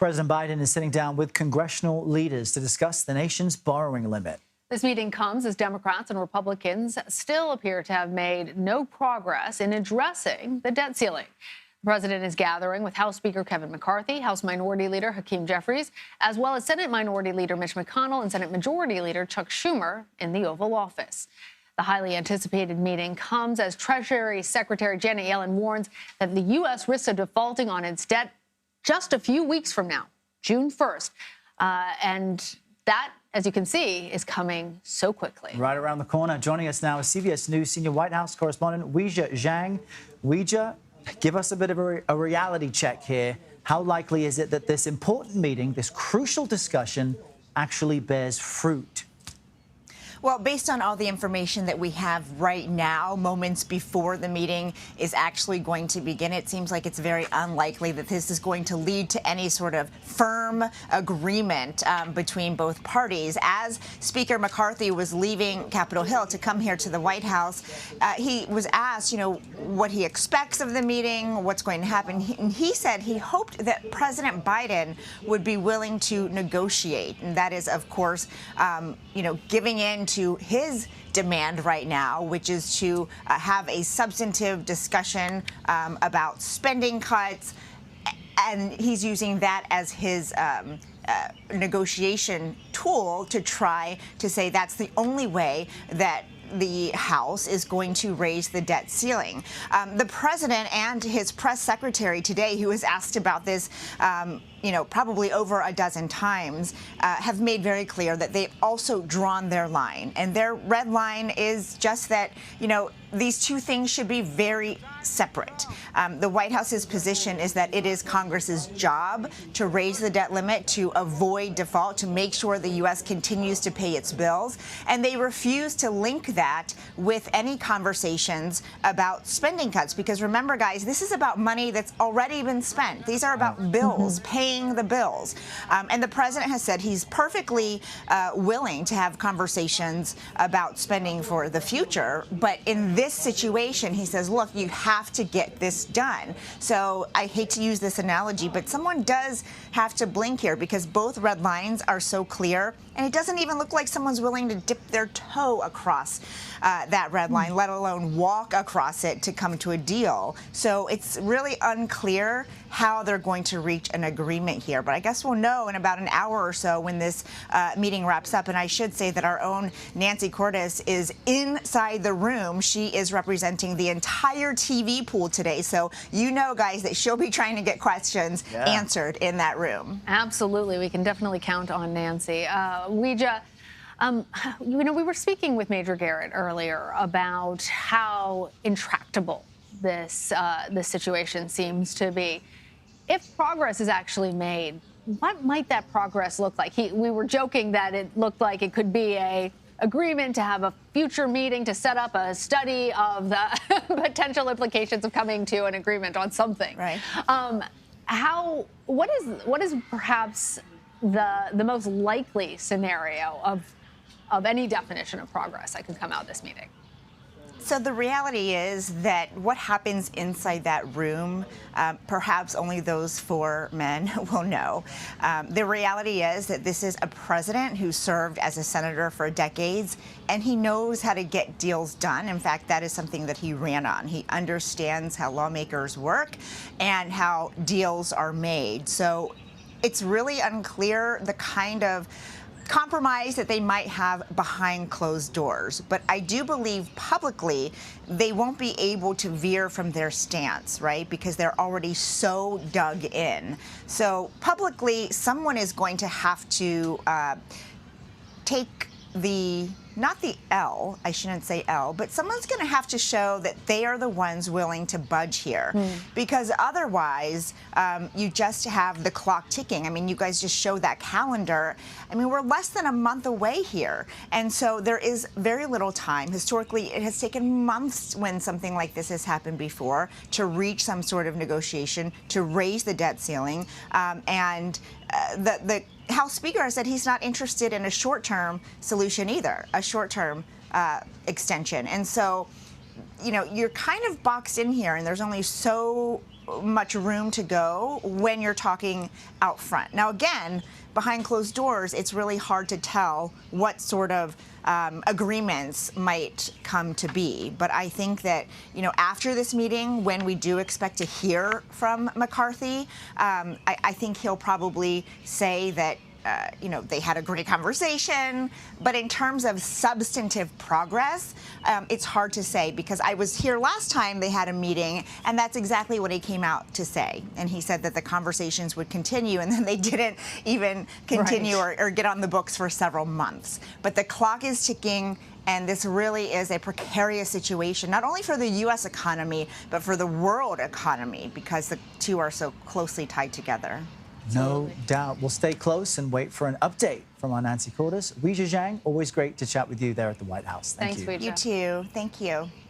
President Biden is sitting down with congressional leaders to discuss the nation's borrowing limit. This meeting comes as Democrats and Republicans still appear to have made no progress in addressing the debt ceiling. The president is gathering with House Speaker Kevin McCarthy, House Minority Leader Hakeem Jeffries, as well as Senate Minority Leader Mitch McConnell and Senate Majority Leader Chuck Schumer in the Oval Office. The highly anticipated meeting comes as Treasury Secretary Janet Yellen warns that the U.S. risks of defaulting on its debt just a few weeks from now, June 1st. And that, as you can see, is coming so quickly. Right around the corner. Joining us now is CBS News senior White House correspondent Weijia Jiang. Weijia, give us a bit of a reality check here. How likely is it that this important meeting, this crucial discussion, actually bears fruit? Well, based on all the information that we have right now, moments before the meeting is actually going to begin, it seems like it's very unlikely that this is going to lead to any sort of firm agreement between both parties. As Speaker McCarthy was leaving Capitol Hill to come here to the White House, he was asked, what he expects of the meeting, what's going to happen. And he said he hoped that President Biden would be willing to negotiate. And that is, of course, giving in to his demand right now, which is to have a substantive discussion about spending cuts. And he's using that as his negotiation tool to try to say that's the only way that the House is going to raise the debt ceiling. The president and his press secretary today, who was asked about this, probably over a dozen times, have made very clear that they've also drawn their line. And their red line is just that, these two things should be very separate. The White House's position is that it is Congress's job to raise the debt limit, to avoid default, to make sure the U.S. continues to pay its bills. And they refuse to link that with any conversations about spending cuts. Because remember, guys, this is about money that's already been spent. These are about bills, paying the bills. And the president has said he's perfectly willing to have conversations about spending for the future. But in this situation, he says, look, you have to get this done. So I hate to use this analogy, but someone does have to blink here because both red lines are so clear. And it doesn't even look like someone's willing to dip their toe across that red line, let alone walk across it to come to a deal. So it's really unclear how they're going to reach an agreement here. But I guess we'll know in about an hour or so when this meeting wraps up. And I should say that our own Nancy Cordes is inside the room. She is representing the entire TV pool today. So guys, that she'll be trying to get questions answered in that room. Absolutely. We can definitely count on Nancy. Weijia, we were speaking with Major Garrett earlier about how intractable this situation seems to be. If progress is actually made, what might that progress look like? We were joking that it looked like it could be a agreement to have a future meeting to set up a study of the potential implications of coming to an agreement on something. Right. What is perhaps the most likely scenario of any definition of progress that could come out of this meeting? So the reality is that what happens inside that room, perhaps only those four men will know. The reality is that this is a president who served as a senator for decades, and he knows how to get deals done. In fact, that is something that he ran on. He understands how lawmakers work and how deals are made. So it's really unclear the kind of compromise that they might have behind closed doors. But I do believe publicly they won't be able to veer from their stance, right? Because they're already so dug in. So publicly, someone is going to have to take not the L, I shouldn't say L, but someone's going to have to show that they are the ones willing to budge here. Because otherwise, you just have the clock ticking. I mean, you guys just show that calendar. I mean, we're less than a month away here. And so there is very little time. Historically, it has taken months when something like this has happened before to reach some sort of negotiation, to raise the debt ceiling. The House Speaker has said he's not interested in a short-term solution either, a short-term extension. And so, you're kind of boxed in here, and there's only so much room to go when you're talking out front. Now, again, behind closed doors, it's really hard to tell what sort of agreements might come to be. But I think that, after this meeting, when we do expect to hear from McCarthy, I think he'll probably say that they had a great conversation, but in terms of substantive progress, it's hard to say, because I was here last time they had a meeting, and that's exactly what he came out to say. And he said that the conversations would continue, and then they didn't even continue or get on the books for several months. But the clock is ticking, and this really is a precarious situation, not only for the U.S. economy, but for the world economy, because the two are so closely tied together. No doubt. We'll stay close and wait for an update from our Nancy Cordes. Weijia Jiang, always great to chat with you there at the White House. Thank you. Thanks, Weijia. You too. Thank you.